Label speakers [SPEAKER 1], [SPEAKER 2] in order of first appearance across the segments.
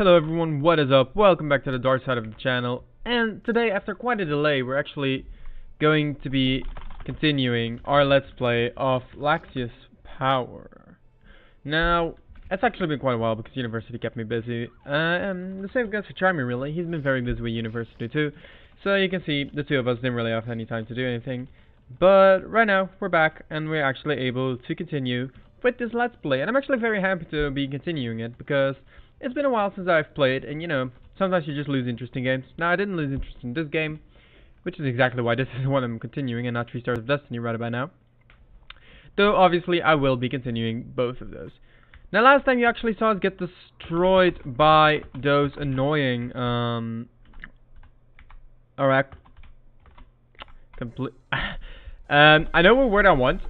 [SPEAKER 1] Hello everyone, what is up? Welcome back to the Darth side of the channel. And today, after quite a delay, we're actually going to be continuing our Let's Play of Laxius Power. Now, it's actually been quite a while because university kept me busy. And the same goes for Charmy really, he's been very busy with university too. So you can see, the two of us didn't really have any time to do anything. But right now, we're back and we're actually able to continue with this Let's Play. And I'm actually very happy to be continuing it because it's been a while since I've played, and you know, sometimes you just lose interest in games. Now, I didn't lose interest in this game, which is exactly why this is what I'm continuing, and not 3 Stars of Destiny right about now. Though, obviously, I will be continuing both of those. Now, last time you actually saw us get destroyed by those annoying, I know what word I want.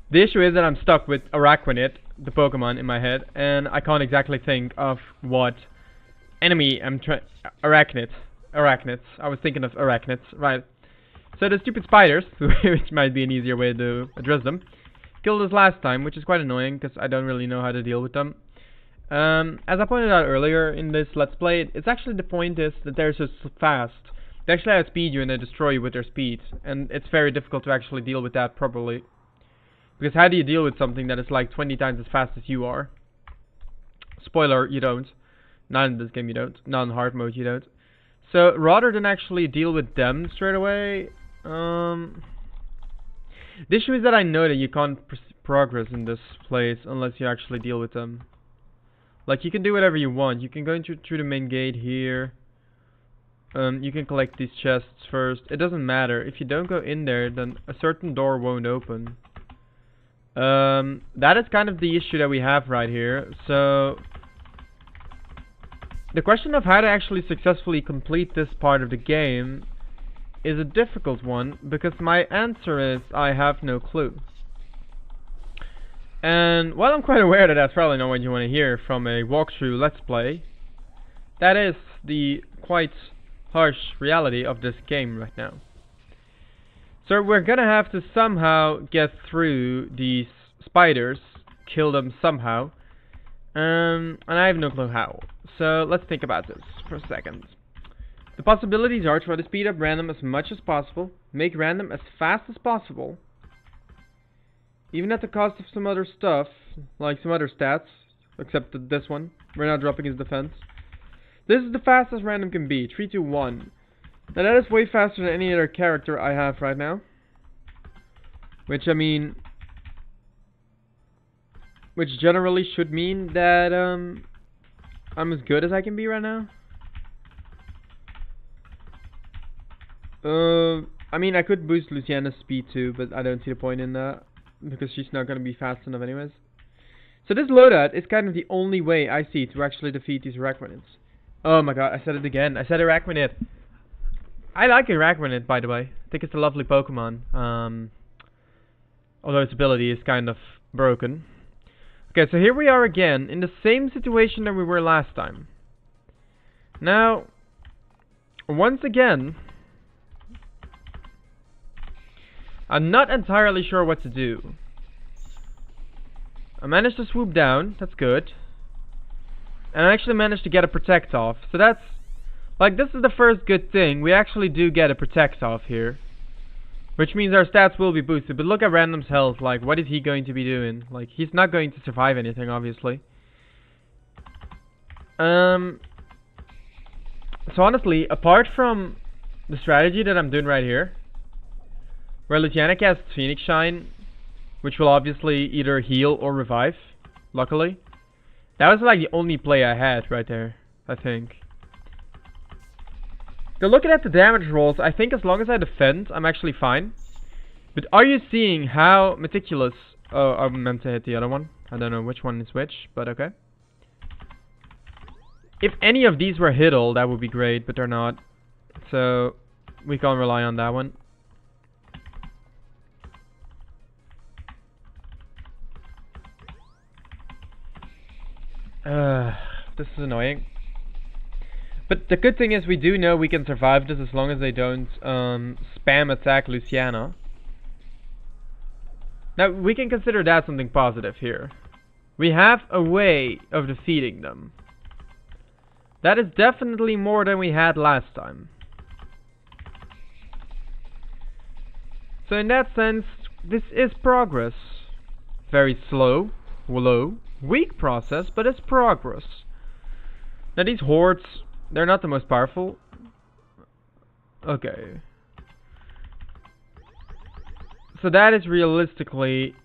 [SPEAKER 1] The issue is that I'm stuck with arachnid, the Pokemon in my head, and I can't exactly think of what enemy I'm trying. Arachnids. I was thinking of arachnids, right? So the stupid spiders, which might be an easier way to address them, killed us last time, which is quite annoying because I don't really know how to deal with them. As I pointed out earlier in this Let's Play, it's actually the point is that they're so fast. They actually outspeed you and they destroy you with their speed, and it's very difficult to actually deal with that properly. Because how do you deal with something that is like 20 times as fast as you are? Spoiler, you don't. Not in this game you don't. Not in hard mode you don't. So, rather than actually deal with them straight away, the issue is that I know that you can't progress in this place unless you actually deal with them. Like, you can do whatever you want. You can go through the main gate here. You can collect these chests first. It doesn't matter. If you don't go in there, then a certain door won't open. That is kind of the issue that we have right here. So, the question of how to actually successfully complete this part of the game is a difficult one, because my answer is I have no clue. And while I'm quite aware that that's probably not what you want to hear from a walkthrough Let's Play, that is the quite harsh reality of this game right now. So we're gonna have to somehow get through these spiders, kill them somehow, and I have no clue how. So let's think about this for a second. The possibilities are try to speed up random as much as possible, make random as fast as possible, even at the cost of some other stuff, like some other stats, except that this one, we're not dropping his defense. This is the fastest random can be, 3, 2, 1. Now that is way faster than any other character I have right now. Which, I mean, which generally should mean that, I'm as good as I can be right now. I mean, I could boost Luciana's speed too, but I don't see the point in that, because she's not gonna be fast enough anyways. So this loadout is kind of the only way I see to actually defeat these arachnids. Oh my god, I said it again. I said arachnid. I like arachnid, by the way. I think it's a lovely Pokemon. Although its ability is kind of broken. Okay, so here we are again, in the same situation that we were last time. Now, once again, I'm not entirely sure what to do. I managed to swoop down, that's good. And I actually managed to get a protect off, so that's... like, this is the first good thing. We actually do get a protect off here. Which means our stats will be boosted. But look at Random's health. Like, what is he going to be doing? Like, he's not going to survive anything, obviously. So honestly, apart from the strategy that I'm doing right here, where Luciana casts Phoenix Shine, which will obviously either heal or revive, luckily. That was like the only play I had right there, I think. So looking at the damage rolls, I think as long as I defend, I'm actually fine. But are you seeing how meticulous... oh, I meant to hit the other one. I don't know which one is which, but okay. If any of these were hit-all, that would be great, but they're not. So, we can't rely on that one. This is annoying. But the good thing is we do know we can survive this as long as they don't spam attack Luciana. Now, we can consider that something positive here. We have a way of defeating them. That is definitely more than we had last time. So in that sense, this is progress. Very slow, weak process, but it's progress. Now these hordes, they're not the most powerful. Okay. So that is realistically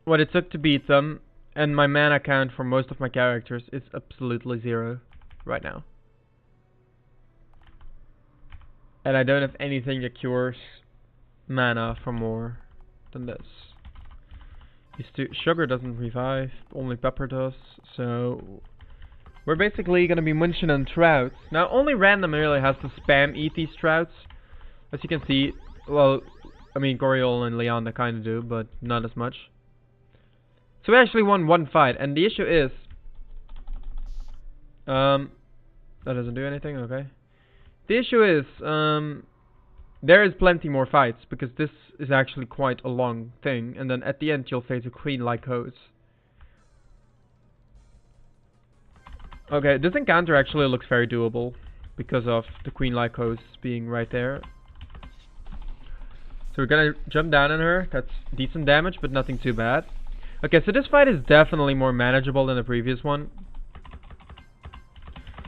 [SPEAKER 1] what it took to beat them, and my mana count for most of my characters is absolutely 0 right now. And I don't have anything that cures mana for more than this. Sugar doesn't revive, only pepper does, so we're basically gonna be munching on trouts. Now only random really has to spam eat these trouts. As you can see, well, I mean Goriol and Leon kinda do, but not as much. So we actually won one fight, and the issue is that doesn't do anything, okay. The issue is there is plenty more fights, because this is actually quite a long thing, and then at the end you'll face a queen like hose. Okay, this encounter actually looks very doable, because of the queen like hose being right there. So we're gonna jump down on her, that's decent damage, but nothing too bad. Okay, so this fight is definitely more manageable than the previous one.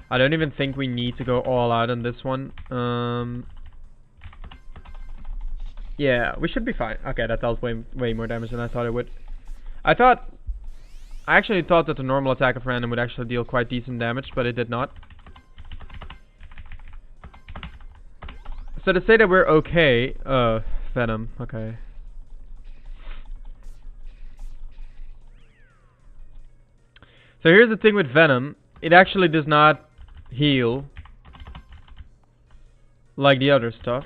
[SPEAKER 1] I don't even think we need to go all out on this one. Yeah, we should be fine. Okay, that dealt way more damage than I thought it would. I actually thought that the normal attack of random would actually deal quite decent damage, but it did not. So to say that we're okay, Venom, okay. So here's the thing with Venom, it actually does not heal like the other stuff.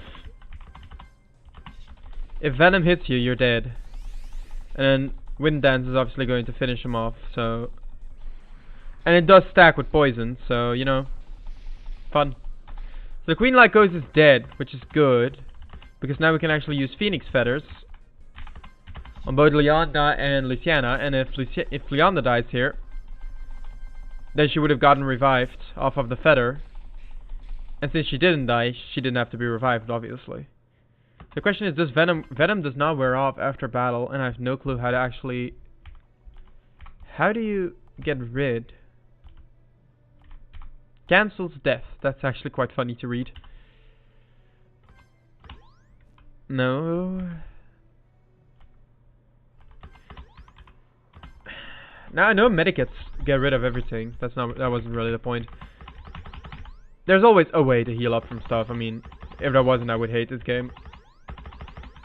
[SPEAKER 1] If Venom hits you, you're dead. And then Wind Dance is obviously going to finish him off, so... And it does stack with poison, so, you know, fun. So the Queen Like Ghost is dead, which is good, because now we can actually use Phoenix Feathers on both Leonda and Luciana, and if Leonda dies here, then she would have gotten revived off of the feather. And since she didn't die, she didn't have to be revived, obviously. The question is, Venom does not wear off after battle, and I have no clue how to actually... How do you get rid? Cancels death. That's actually quite funny to read. No. Now I know medikits get rid of everything. That wasn't really the point. There's always a way to heal up from stuff. I mean, if there wasn't, I would hate this game.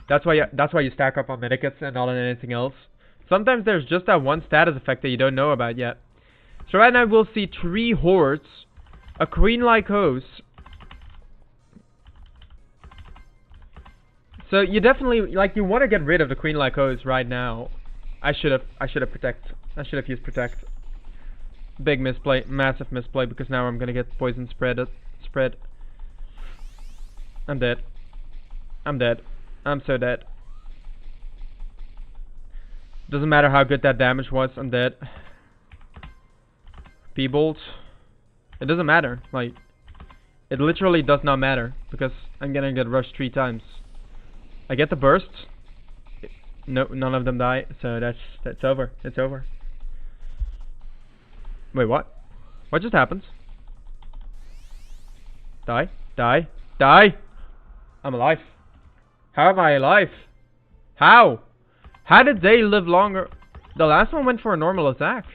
[SPEAKER 1] That's why you stack up on medikits and not on anything else. Sometimes there's just that one status effect that you don't know about yet. So right now we'll see 3 hordes, a queen like hose. So you definitely you want to get rid of the queen like hose right now. I should have used protect. Big misplay, massive misplay, because now I'm gonna get poison spread. I'm dead. I'm so dead. Doesn't matter how good that damage was, I'm dead. P-bolt. It doesn't matter. Like, it literally does not matter, because I'm gonna get rushed 3 times. I get the burst. No, none of them die, so that's over. It's over. Wait, what? What just happened? Die. I'm alive. How am I alive? How? How did they live longer? The last one went for a normal attack.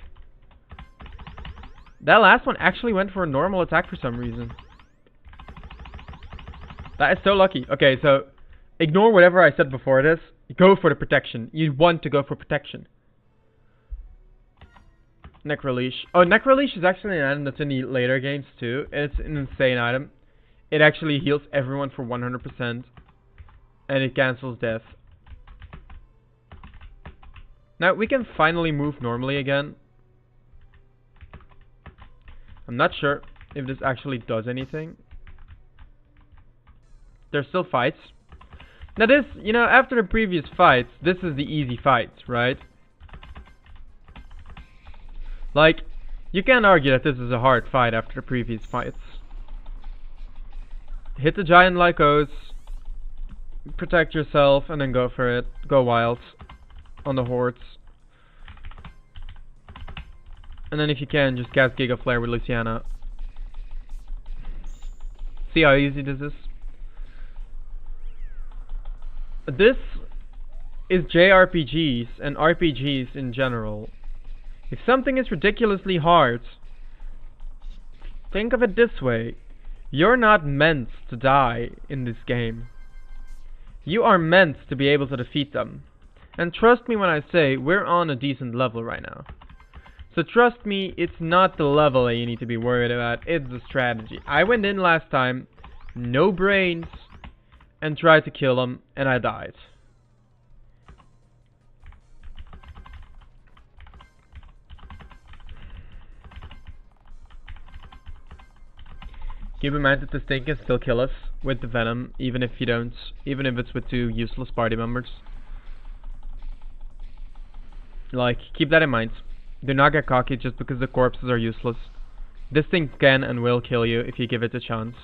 [SPEAKER 1] That last one actually went for a normal attack for some reason. That is so lucky. Okay, so ignore whatever I said before this. Go for the protection. You want to go for protection. Necroleash. Oh, Necroleash is actually an item that's in the later games too. It's an insane item. It actually heals everyone for 100%. And it cancels death. Now we can finally move normally again. I'm not sure if this actually does anything. There's still fights. Now this, you know, after the previous fights, this is the easy fights, right? Like, You can't argue that this is a hard fight after the previous fights. Hit the giant Lycos, protect yourself, and then go for it. Go wild on the hordes. And then if you can, just cast Giga Flare with Luciana. See how easy this is? This is JRPGs and RPGs in general. If something is ridiculously hard, think of it this way. You're not meant to die in this game. You are meant to be able to defeat them. And trust me when I say, we're on a decent level right now. So trust me, it's not the level that you need to be worried about, it's the strategy. I went in last time, no brains, and tried to kill him, and I died. Keep in mind that this thing can still kill us with the venom, even if it's with 2 useless party members. Like, keep that in mind. Do not get cocky just because the corpses are useless. This thing can and will kill you if you give it a chance.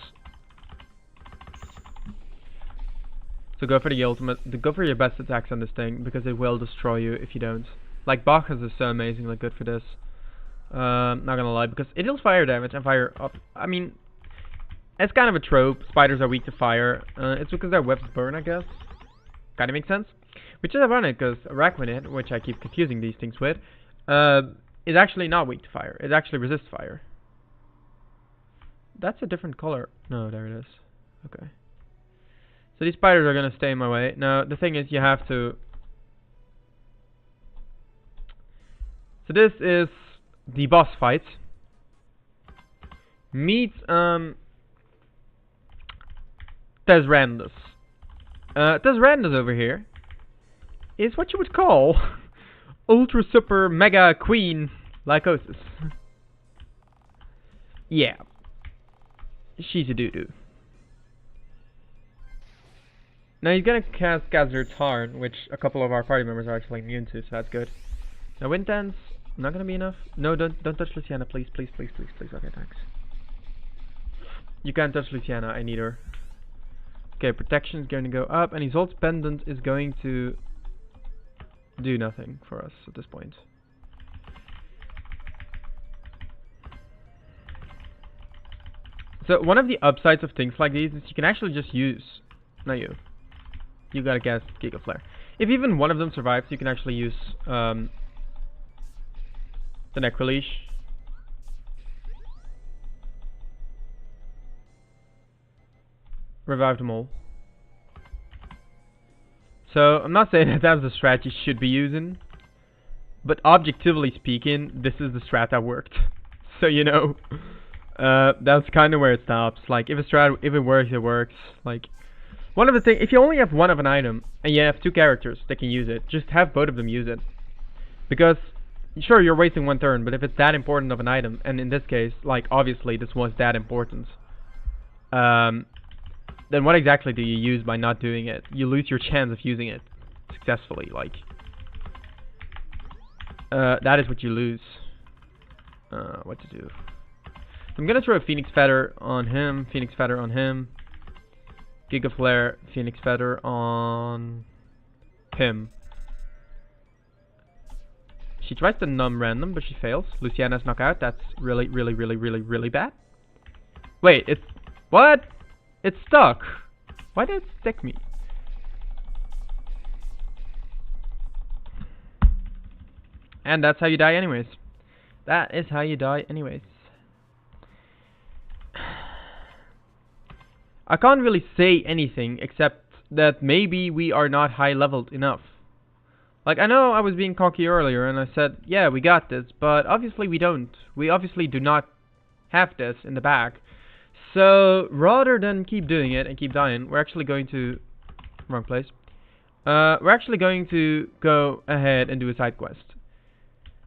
[SPEAKER 1] So go for the ultimate, go for your best attacks on this thing, because it will destroy you if you don't. Like, Bacchus is so amazingly good for this. Not gonna lie, because it deals fire damage and fire up. I mean, it's kind of a trope. Spiders are weak to fire. It's because their webs burn, I guess. Kinda makes sense. Which is ironic, because arachnid, which I keep confusing these things with, is actually not weak to fire. It actually resists fire. That's a different color. No, there it is. Okay. So these spiders are gonna stay in my way. Now, the thing is, you have to... So this is the boss fight. Meet, Tesrandus. Tesrandus over here is what you would call Ultra Super Mega Queen Lycosis. Yeah. She's a doo-doo. Now he's gonna cast Gazir Tarn, which a couple of our party members are actually immune to, so that's good. Now Wind Dance, not gonna be enough. No, don't touch Luciana, please, please, please, please, please. Okay, thanks. You can't touch Luciana, I need her. Okay, protection is going to go up, and Isolde's Pendant is going to do nothing for us at this point. So one of the upsides of things like these is you can actually just use... Not you. You gotta cast Giga Flare. If even one of them survives, you can actually use the Necroleash. Revive them all. So, I'm not saying that that's the strat you should be using, but objectively speaking, this is the strat that worked. So, you know, that's kind of where it stops. Like, if it works, it works. Like, one of the things, if you only have one of an item, and you have 2 characters that can use it, just have both of them use it. Because, sure, you're wasting 1 turn, but if it's that important of an item, and in this case, like, obviously this was that important, then what exactly do you use by not doing it? You lose your chance of using it successfully, like. That is what you lose. What to do? I'm gonna throw a Phoenix Feather on him, Phoenix Feather on him, Giga Flare, Phoenix Feather on him. She tries to numb random, but she fails. Luciana's knockout, that's really, really, really, really, really bad. Wait, it's... What? It's stuck. Why did it stick me? And that's how you die anyways. That is how you die anyways. I can't really say anything except that maybe we are not high leveled enough. Like, I know I was being cocky earlier and I said, yeah, we got this, but obviously we don't. We obviously do not have this in the bag. So, rather than keep doing it and keep dying, we're actually going to... Wrong place. We're actually going to go ahead and do a side quest.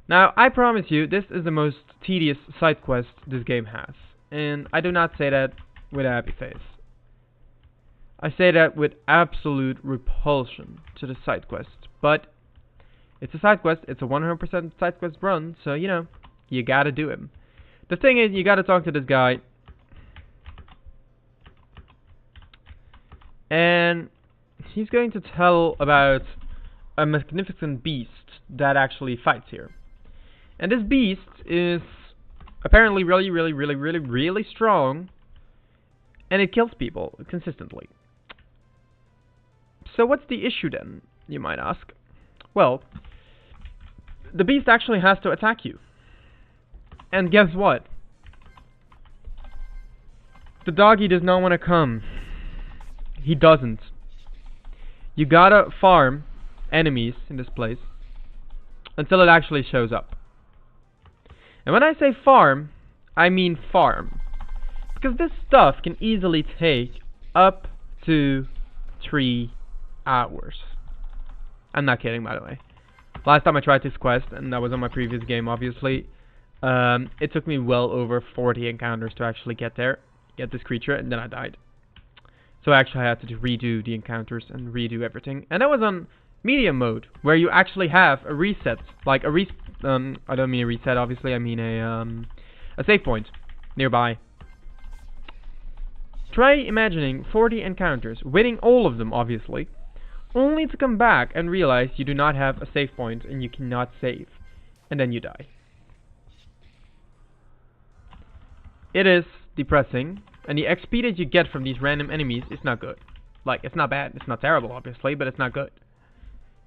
[SPEAKER 1] Now, I promise you, this is the most tedious side quest this game has. And I do not say that with a happy face. I say that with absolute repulsion to the side quest. But, it's a side quest, it's a 100% side quest run, so, you know, You gotta do him. The thing is, you gotta talk to this guy. And he's going to tell about a magnificent beast that actually fights here. And this beast is apparently really strong. And it kills people consistently. So what's the issue then, you might ask? Well, the beast actually has to attack you. And guess what? The doggy does not want to come. He doesn't. You gotta farm enemies in this place until it actually shows up. And when I say farm, I mean farm. Because this stuff can easily take up to 3 hours. I'm not kidding, by the way. Last time I tried this quest, and that was on my previous game, obviously, it took me well over 40 encounters to actually get there, get this creature, and then I died. So actually I had to redo the encounters and redo everything. And that was on medium mode, where you actually have a reset, like a I don't mean a reset, obviously, I mean a save point nearby. Try imagining 40 encounters, winning all of them, obviously, only to come back and realize you do not have a save point and you cannot save, and then you die. It is depressing, and the XP that you get from these random enemies is not good. Like, it's not bad, it's not terrible, obviously, but it's not good.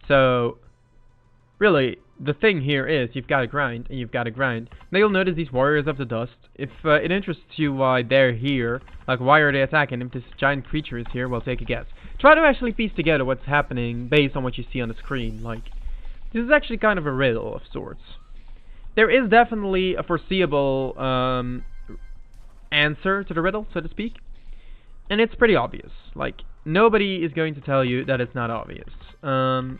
[SPEAKER 1] So, really, the thing here is you've got to grind, and you've got to grind. Now you'll notice these warriors of the dust. If it interests you why they're here, like why are they attacking? If this giant creature is here, well, take a guess. Try to actually piece together what's happening based on what you see on the screen. Like, this is actually kind of a riddle of sorts. There is definitely a foreseeable answer to the riddle, so to speak. And it's pretty obvious. Like, nobody is going to tell you that it's not obvious. And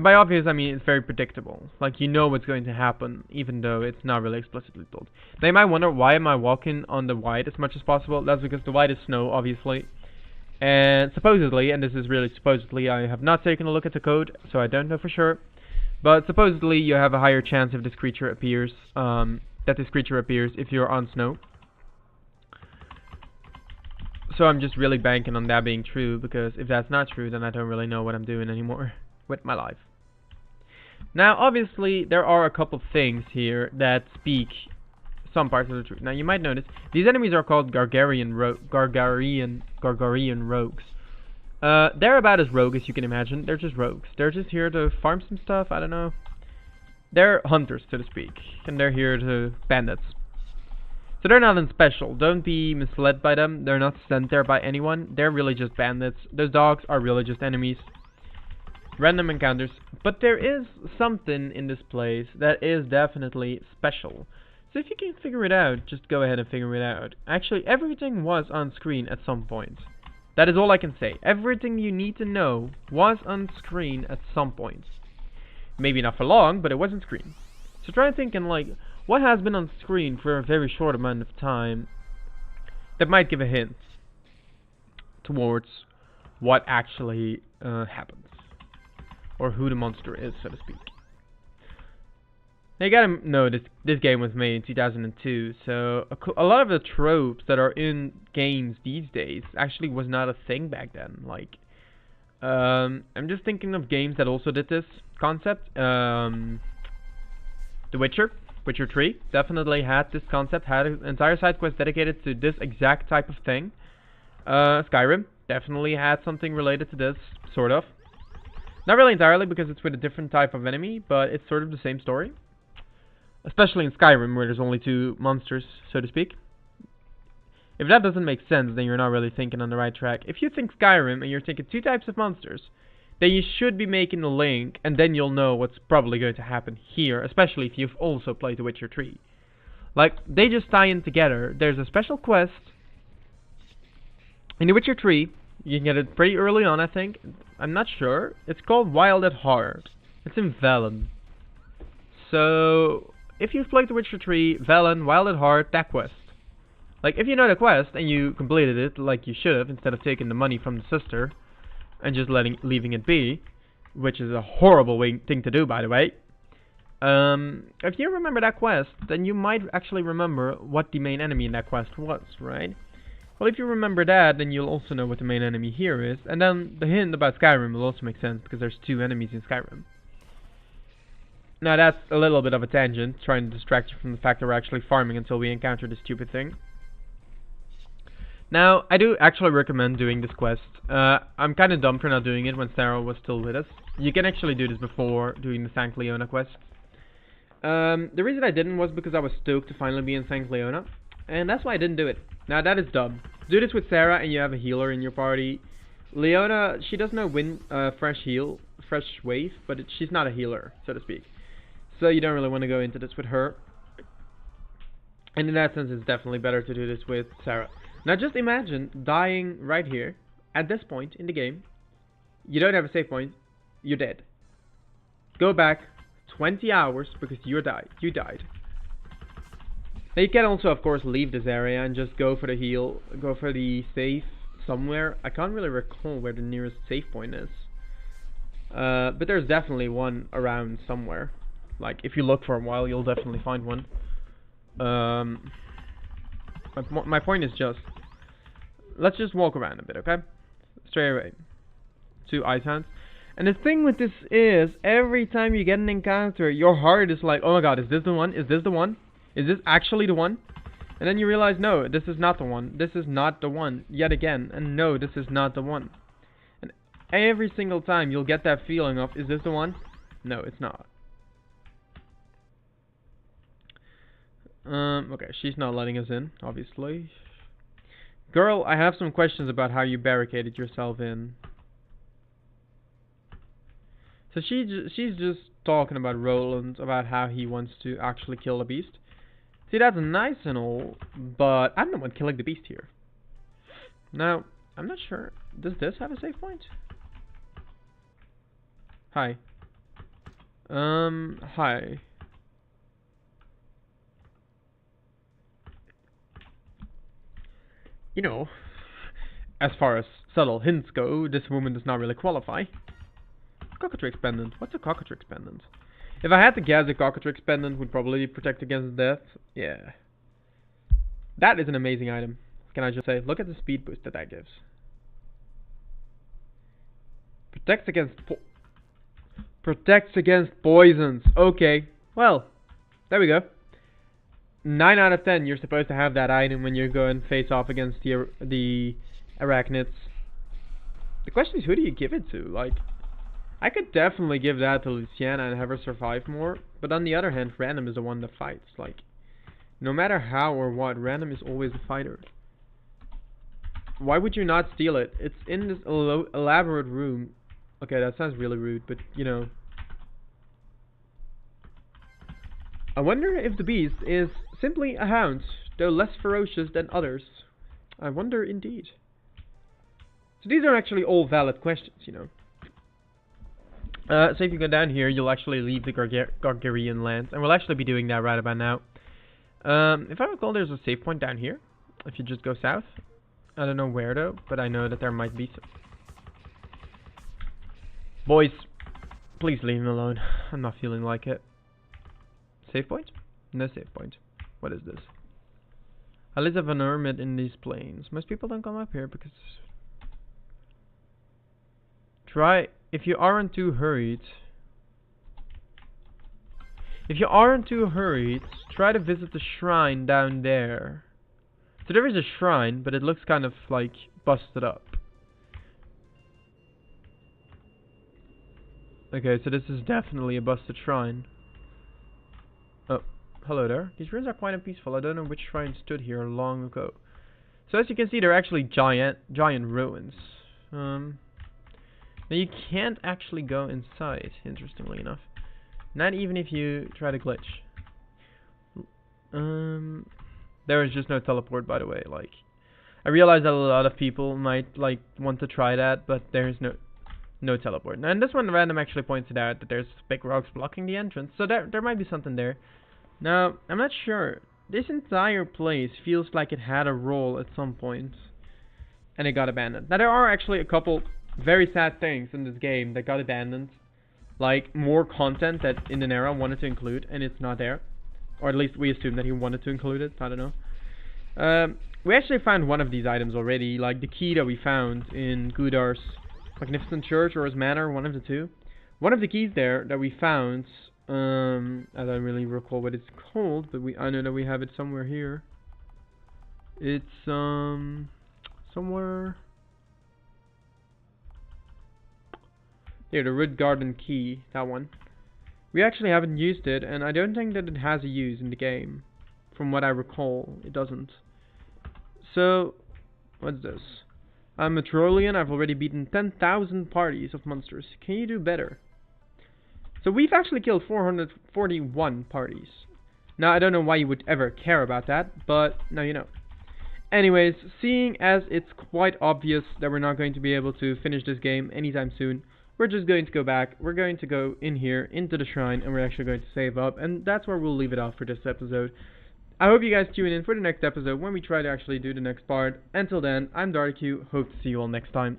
[SPEAKER 1] by obvious, I mean it's very predictable. Like, you know what's going to happen, even though it's not really explicitly told. Now you might wonder, why am I walking on the white as much as possible? That's because the white is snow, obviously. And supposedly, and this is really supposedly, I have not taken a look at the code, so I don't know for sure. But supposedly, you have a higher chance if this creature appears, if you're on snow. So I'm just really banking on that being true, because if that's not true, then I don't really know what I'm doing anymore with my life. Now, obviously, there are a couple things here that speak some parts of the truth. Now, you might notice these enemies are called Gargarian rogues. They're about as rogue as you can imagine. They're just rogues. They're just here to farm some stuff. I don't know. They're hunters, so to speak, and they're here to bandits. So they're nothing special. Don't be misled by them. They're not sent there by anyone. They're really just bandits. Those dogs are really just enemies. Random encounters. But there is something in this place that is definitely special. So if you can figure it out, just go ahead and figure it out. Actually, everything was on screen at some point. That is all I can say. Everything you need to know was on screen at some point. Maybe not for long, but it was on screen. So try thinking, like, what has been on screen for a very short amount of time that might give a hint towards what actually happens, or who the monster is, so to speak. Now you gotta know this game was made in 2002, so a lot of the tropes that are in games these days actually was not a thing back then. Like, I'm just thinking of games that also did this concept. The Witcher 3 definitely had this concept, had an entire side quest dedicated to this exact type of thing. Skyrim definitely had something related to this, sort of. Not really entirely, because it's with a different type of enemy, but it's sort of the same story. Especially in Skyrim, where there's only 2 monsters, so to speak. If that doesn't make sense, then you're not really thinking on the right track. If you think Skyrim and you're thinking 2 types of monsters, then you should be making the link, and then you'll know what's probably going to happen here, especially if you've also played The Witcher 3. Like, they just tie in together. There's a special quest in The Witcher 3. You can get it pretty early on, I think. I'm not sure. It's called Wild at Heart. It's in Velen. So, if you've played The Witcher 3, Velen, Wild at Heart, that quest. Like, if you know the quest, and you completed it like you should have, instead of taking the money from the sister, and just leaving it be, which is a horrible thing to do, by the way, If you remember that quest, then you might actually remember what the main enemy in that quest was, right? Well, if you remember that, then you'll also know what the main enemy here is, and then the hint about Skyrim will also make sense, because there's 2 enemies in Skyrim. Now that's a little bit of a tangent, trying to distract you from the fact that we're actually farming until we encounter this stupid thing. Now, I do actually recommend doing this quest. I'm kinda dumb for not doing it when Sarah was still with us. You can actually do this before doing the St. Leona quest. The reason I didn't was because I was stoked to finally be in St. Leona, and that's why I didn't do it. Now that is dumb. Do this with Sarah and you have a healer in your party. Leona, she does know fresh wave, but she's not a healer, so to speak. So you don't really want to go into this with her. And in that sense, it's definitely better to do this with Sarah. Now just imagine dying right here, at this point in the game. You don't have a save point, you're dead. Go back 20 hours because you died. Now you can also, of course, leave this area and just go for the heal, go for the save somewhere. I can't really recall where the nearest save point is. But there's definitely one around somewhere. Like, if you look for a while, you'll definitely find one. My point is just, let's just walk around a bit, okay? Straight away. 2 ice hounds. And the thing with this is, every time you get an encounter, your heart is like, oh my god, is this the one? Is this the one? Is this actually the one? And then you realize, no, this is not the one. This is not the one. Yet again. And no, this is not the one. And every single time you'll get that feeling of, is this the one? No, it's not. Okay, she's not letting us in, obviously. Girl, I have some questions about how you barricaded yourself in. So she's just talking about Roland, about how he wants to actually kill the beast. See, that's nice and all, but I'm the one killing the beast here. Now, I'm not sure. Does this have a save point? Hi. Hi. You know, as far as subtle hints go, this woman does not really qualify. Cockatrix pendant. What's a cockatrix pendant? If I had to guess, a cockatrix pendant would probably protect against death. Yeah. That is an amazing item. Can I just say, look at the speed boost that gives. Protects against poisons. Okay. Well, there we go. 9 out of 10, you're supposed to have that item when you go and face off against the arachnids. The question is, who do you give it to? Like, I could definitely give that to Luciana and have her survive more, but on the other hand, Random is the one that fights. Like, no matter how or what, Random is always a fighter. Why would you not steal it? It's in this elaborate room. Okay, that sounds really rude, but you know. I wonder if the beast is simply a hound, though less ferocious than others. I wonder indeed. So these are actually all valid questions, you know. So if you go down here, you'll actually leave the Gargarian lands, and we'll actually be doing that right about now. If I recall, there's a save point down here, if you just go south. I don't know where though, but I know that there might be some. Boys, please leave me alone. I'm not feeling like it. Save point? No save point. What is this? I live as an hermit in these plains. Most people don't come up here because... Try... If you aren't too hurried... try to visit the shrine down there. So there is a shrine, but it looks kind of like busted up. Okay, so this is definitely a busted shrine. Oh, hello there. These ruins are quite unpeaceful. I don't know which shrine stood here long ago. So as you can see, they're actually giant ruins. Now you can't actually go inside, interestingly enough. Not even if you try to glitch. There is just no teleport, by the way. Like, I realize that a lot of people might like want to try that, but there is no teleport. Now, in this one, Random actually points it out that there's big rocks blocking the entrance, so there might be something there. Now, I'm not sure. This entire place feels like it had a role at some point, and it got abandoned. Now, there are actually a couple very sad things in this game that got abandoned. like more content that Indenera wanted to include, and it's not there, or at least we assume that he wanted to include it. I don't know. We actually found one of these items already, like the key that we found in Gudar's Magnificent Church or his manor, one of the two. One of the keys there that we found, I don't really recall what it's called, but I know that we have it somewhere here. It's somewhere here, the Root Garden key, that one. We actually haven't used it, and I don't think that it has a use in the game. From what I recall, it doesn't. So, what's this? I'm a Trollian, I've already beaten 10,000 parties of monsters. Can you do better? So we've actually killed 441 parties. Now, I don't know why you would ever care about that, but now you know. Anyways, seeing as it's quite obvious that we're not going to be able to finish this game anytime soon, we're just going to go back, we're going to go in here, into the shrine, and we're actually going to save up, and that's where we'll leave it off for this episode. I hope you guys tune in for the next episode when we try to actually do the next part. Until then, I'm Darth, hope to see you all next time.